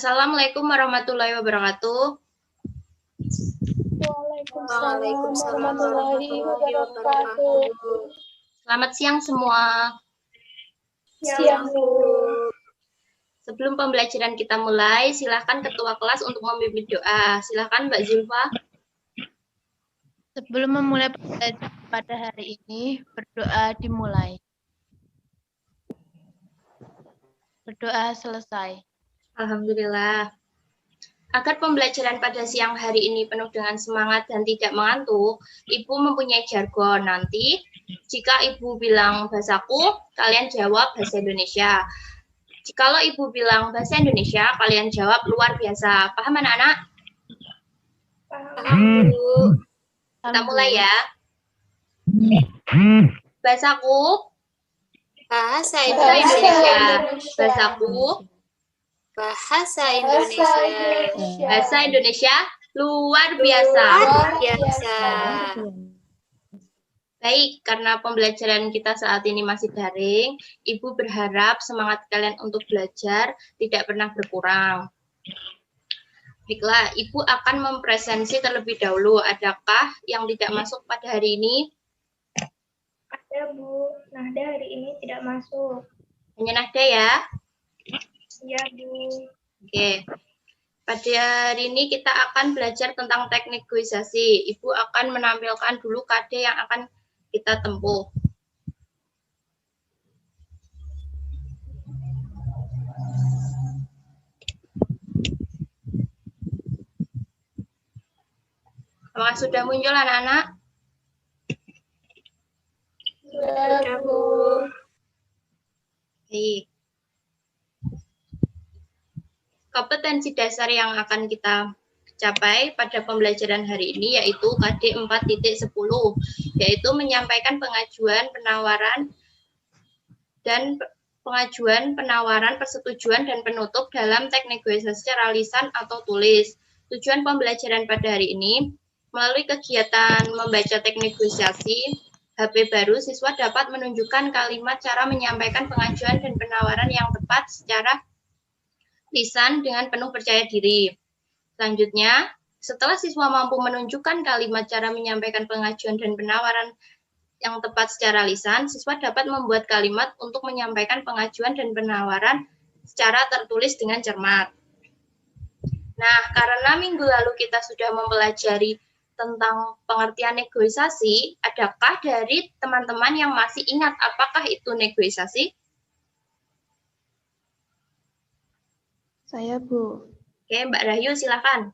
Assalamualaikum warahmatullahi wabarakatuh. Waalaikumsalam warahmatullahi wabarakatuh. Selamat siang semua. Siang, Bu. Sebelum pembelajaran kita mulai, silakan ketua kelas untuk memimpin doa. Silakan Mbak Zulfa. Sebelum memulai pembelajaran pada hari ini, berdoa dimulai. Berdoa selesai. Alhamdulillah. Agar pembelajaran pada siang hari ini penuh dengan semangat dan tidak mengantuk, Ibu mempunyai jargon. Nanti, jika Ibu bilang bahasaku, kalian jawab bahasa Indonesia. Jikalau Ibu bilang bahasa Indonesia, kalian jawab luar biasa. Paham anak-anak? Paham, Bu. Kita mulai ya. Bahasaku, Bahasa Indonesia. Indonesia. Bahasaku, Bahasa Indonesia. bahasa Indonesia luar biasa. Luar biasa. Baik, karena pembelajaran kita saat ini masih daring, Ibu berharap semangat kalian untuk belajar tidak pernah berkurang. Baiklah, Ibu akan mempresensi terlebih dahulu. Adakah yang tidak masuk pada hari ini? Ada, Bu. Nahda hari ini tidak masuk. Hanya Nahda ya? Iya, Bu. Oke. Pada hari ini kita akan belajar tentang teknik negosiasi. Ibu akan menampilkan dulu KD yang akan kita tempuh. Apakah sudah muncul anak-anak? Sudah, Bu. Baik. Kompetensi dasar yang akan kita capai pada pembelajaran hari ini yaitu KD 4.10, yaitu menyampaikan pengajuan penawaran dan persetujuan dan penutup dalam teknik negosiasi secara lisan atau tulis. Tujuan pembelajaran pada hari ini, melalui kegiatan membaca teknik negosiasi HP baru, siswa dapat menunjukkan kalimat cara menyampaikan pengajuan dan penawaran yang tepat secara lisan dengan penuh percaya diri. Selanjutnya, setelah siswa mampu menunjukkan kalimat cara menyampaikan pengajuan dan penawaran yang tepat secara lisan, siswa dapat membuat kalimat untuk menyampaikan pengajuan dan penawaran secara tertulis dengan cermat. Nah, karena minggu lalu kita sudah mempelajari tentang pengertian negosiasi, adakah dari teman-teman yang masih ingat apakah itu negosiasi? Saya, Bu. Oke, Mbak Rahyu silakan.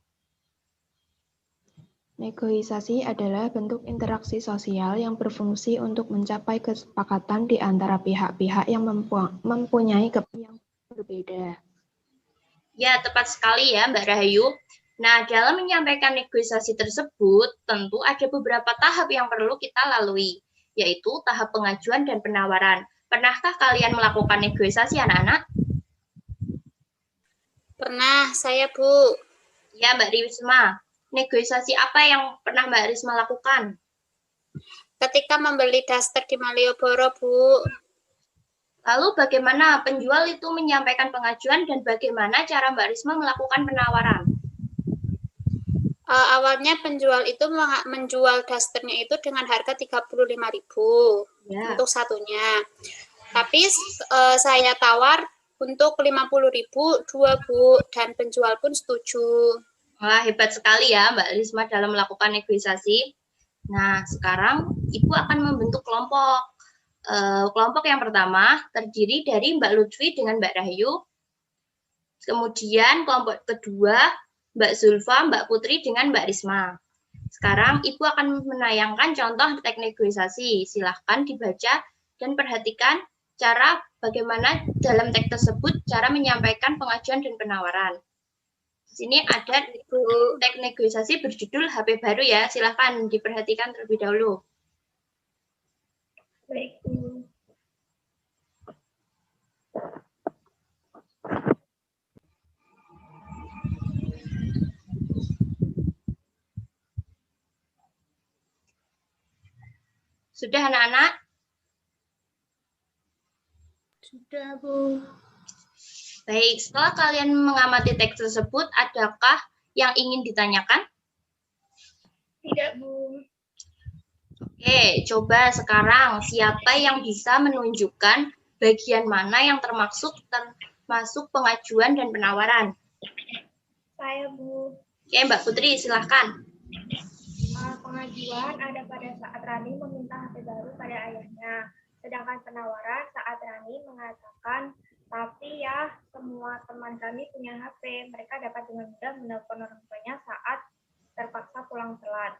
Negosiasi adalah bentuk interaksi sosial yang berfungsi untuk mencapai kesepakatan di antara pihak-pihak yang mempunyai kepentingan yang berbeda. Ya, tepat sekali ya, Mbak Rahayu. Nah, dalam menyampaikan negosiasi tersebut, tentu ada beberapa tahap yang perlu kita lalui, yaitu tahap pengajuan dan penawaran. Pernahkah kalian melakukan negosiasi, anak-anak? Pernah, saya, Bu. Ya, Mbak Risma. Negosiasi apa yang pernah Mbak Risma lakukan? Ketika membeli daster di Malioboro, Bu. Lalu bagaimana penjual itu menyampaikan pengajuan dan bagaimana cara Mbak Risma melakukan penawaran? Awalnya penjual itu menjual dasternya itu dengan harga 35.000 Ya. untuk satunya. Tapi saya tawar untuk 50.000 dua, Bu, dan penjual pun setuju. Wah, hebat sekali ya Mbak Risma dalam melakukan negosiasi. Nah, sekarang Ibu akan membentuk kelompok. Kelompok yang pertama terdiri dari Mbak Lutfi dengan Mbak Rahayu. Kemudian kelompok kedua Mbak Zulfa, Mbak Putri dengan Mbak Risma. Sekarang Ibu akan menayangkan contoh teknik negosiasi. Silahkan dibaca dan perhatikan cara bagaimana dalam teks tersebut cara menyampaikan pengajuan dan penawaran. Di sini ada teknik negosiasi berjudul HP baru ya. Silahkan diperhatikan terlebih dahulu. Baik, Bu. Sudah anak-anak? Sudah, Bu. Baik, setelah kalian mengamati teks tersebut, adakah yang ingin ditanyakan? Tidak, Bu. Oke, coba sekarang siapa yang bisa menunjukkan bagian mana yang termasuk pengajuan dan penawaran? Saya, Bu. Oke, Mbak Putri, silahkan. Pengajuan ada pada saat Rani meminta HP baru pada ayahnya. Sedangkan penawaran saat Rani mengatakan, tapi ya semua teman kami punya HP. Mereka dapat dengan mudah menelpon orang tuanya saat terpaksa pulang telat.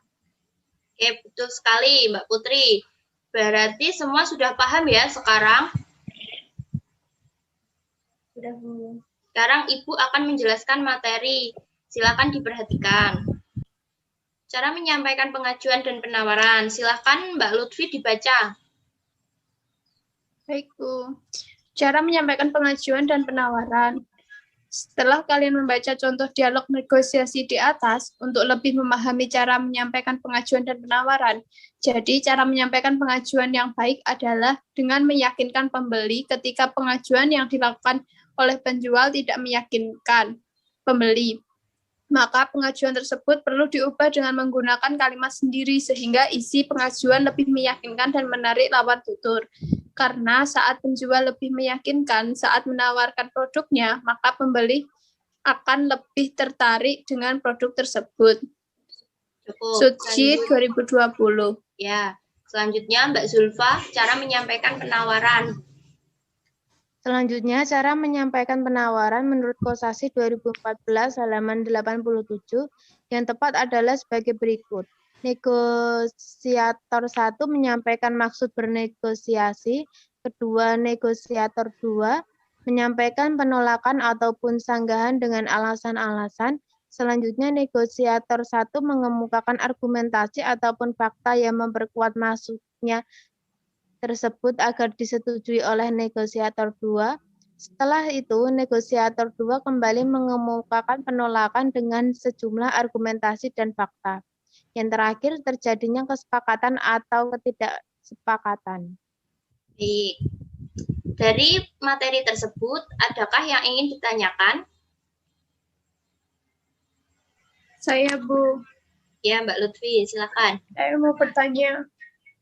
Oke, betul sekali Mbak Putri. Berarti semua sudah paham ya sekarang? Sudah, Bu. Sekarang Ibu akan menjelaskan materi. Silakan diperhatikan. Cara menyampaikan pengajuan dan penawaran. Silakan Mbak Lutfi dibaca. Baik, Bu. Cara menyampaikan pengajuan dan penawaran. Setelah kalian membaca contoh dialog negosiasi di atas, untuk lebih memahami cara menyampaikan pengajuan dan penawaran, jadi cara menyampaikan pengajuan yang baik adalah dengan meyakinkan pembeli ketika pengajuan yang dilakukan oleh penjual tidak meyakinkan pembeli. Maka pengajuan tersebut perlu diubah dengan menggunakan kalimat sendiri sehingga isi pengajuan lebih meyakinkan dan menarik lawan tutur. Karena saat penjual lebih meyakinkan saat menawarkan produknya, maka pembeli akan lebih tertarik dengan produk tersebut. Cukup. Suci 2020. Ya, selanjutnya Mbak Zulfa, cara menyampaikan penawaran. Selanjutnya, cara menyampaikan penawaran menurut Kosasi 2014 halaman 87 yang tepat adalah sebagai berikut. Negosiator 1 menyampaikan maksud bernegosiasi, kedua negosiator 2 menyampaikan penolakan ataupun sanggahan dengan alasan-alasan, selanjutnya negosiator 1 mengemukakan argumentasi ataupun fakta yang memperkuat maksudnya tersebut agar disetujui oleh negosiator 2. Setelah itu, negosiator 2 kembali mengemukakan penolakan dengan sejumlah argumentasi dan fakta. Yang terakhir, terjadinya kesepakatan atau ketidaksepakatan. Baik. Dari materi tersebut, adakah yang ingin ditanyakan? Saya, Bu. Ya, Mbak Lutfi, silakan. Saya mau bertanya,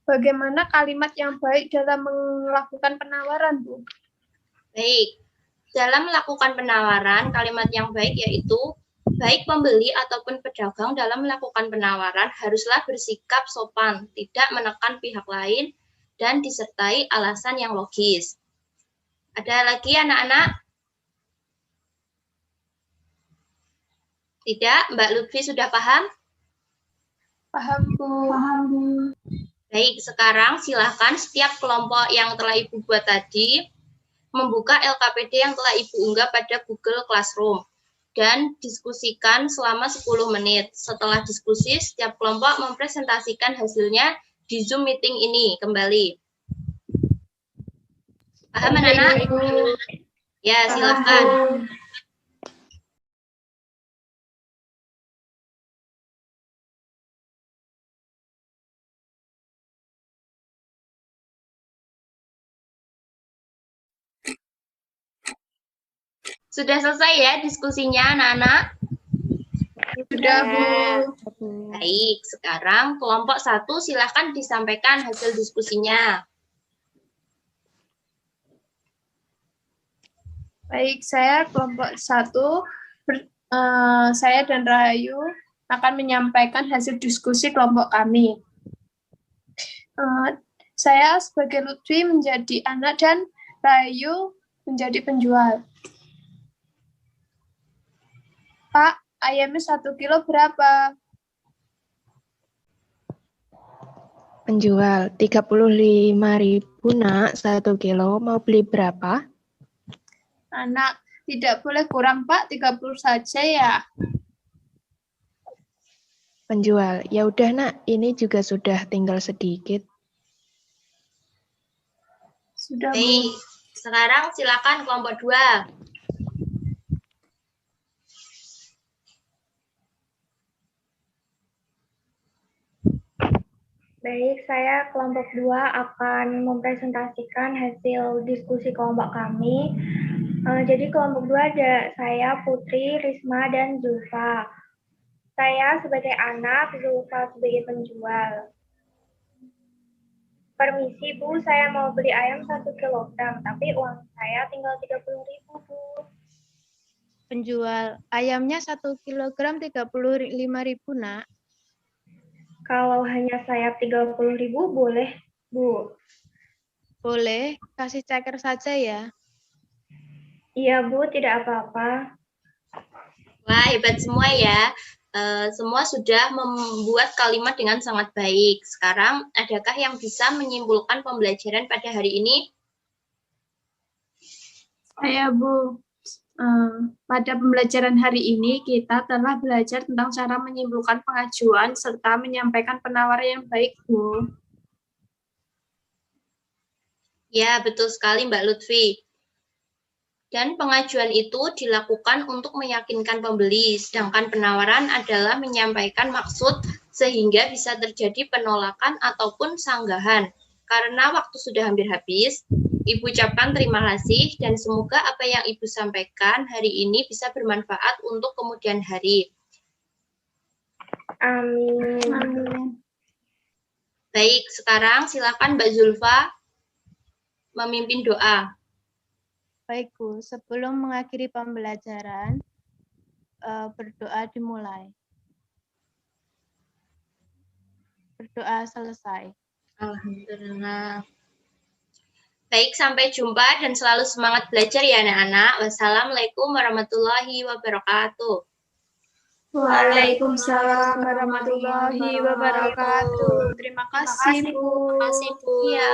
bagaimana kalimat yang baik dalam melakukan penawaran, Bu? Baik, dalam melakukan penawaran, kalimat yang baik yaitu, baik pembeli ataupun pedagang dalam melakukan penawaran haruslah bersikap sopan, tidak menekan pihak lain, dan disertai alasan yang logis. Ada lagi anak-anak? Tidak, Mbak Lutfi sudah paham? Paham, Bu. Baik, sekarang silakan setiap kelompok yang telah Ibu buat tadi membuka LKPD yang telah Ibu unggah pada Google Classroom dan diskusikan selama 10 menit. Setelah diskusi, setiap kelompok mempresentasikan hasilnya di Zoom meeting ini kembali. Paham, anak-anak? Ya, silakan. Sudah selesai ya diskusinya, anak-anak? Sudah, Bu. Baik, sekarang kelompok 1 silakan disampaikan hasil diskusinya. Baik, saya kelompok 1, saya dan Rahayu akan menyampaikan hasil diskusi kelompok kami. Saya sebagai Lutfi menjadi anak dan Rahayu menjadi penjual. Pak, ayamnya 1 kilo berapa? Penjual, 35.000 nak, 1 kilo, mau beli berapa? Anak, tidak boleh kurang Pak, 30 saja ya. Penjual, ya udah nak, ini juga sudah tinggal sedikit. Sudah, Bu. Baik, sekarang silakan kelompok 2. Baik, saya kelompok 2 akan mempresentasikan hasil diskusi kelompok kami. Jadi kelompok 2 ada saya, Putri, Risma, dan Zulfa. Saya sebagai anak, Zulfa sebagai penjual. Permisi Bu, saya mau beli ayam 1 kilogram, tapi uang saya tinggal 30.000 Bu. Penjual, ayamnya 1 kilogram 35.000 nak. Kalau hanya saya 30.000 boleh Bu? Boleh, kasih ceker saja ya. Iya Bu, tidak apa-apa. Wah, hebat semua ya. Semua sudah membuat kalimat dengan sangat baik. Sekarang, adakah yang bisa menyimpulkan pembelajaran pada hari ini? Saya, Bu. Pada pembelajaran hari ini, kita telah belajar tentang cara menyimpulkan pengajuan serta menyampaikan penawaran yang baik, Bu. Ya, betul sekali Mbak Lutfi. Dan pengajuan itu dilakukan untuk meyakinkan pembeli, sedangkan penawaran adalah menyampaikan maksud sehingga bisa terjadi penolakan ataupun sanggahan. Karena waktu sudah hampir habis, Ibu ucapkan terima kasih dan semoga apa yang Ibu sampaikan hari ini bisa bermanfaat untuk kemudian hari. Amin. Baik, sekarang silakan Mbak Zulfa memimpin doa. Baik Bu, sebelum mengakhiri pembelajaran, berdoa dimulai. Berdoa selesai. Alhamdulillah. Baik, sampai jumpa dan selalu semangat belajar ya anak-anak. Wassalamualaikum warahmatullahi wabarakatuh. Waalaikumsalam warahmatullahi wabarakatuh. Terima kasih, Bu. Terima kasih, Bu. Iya.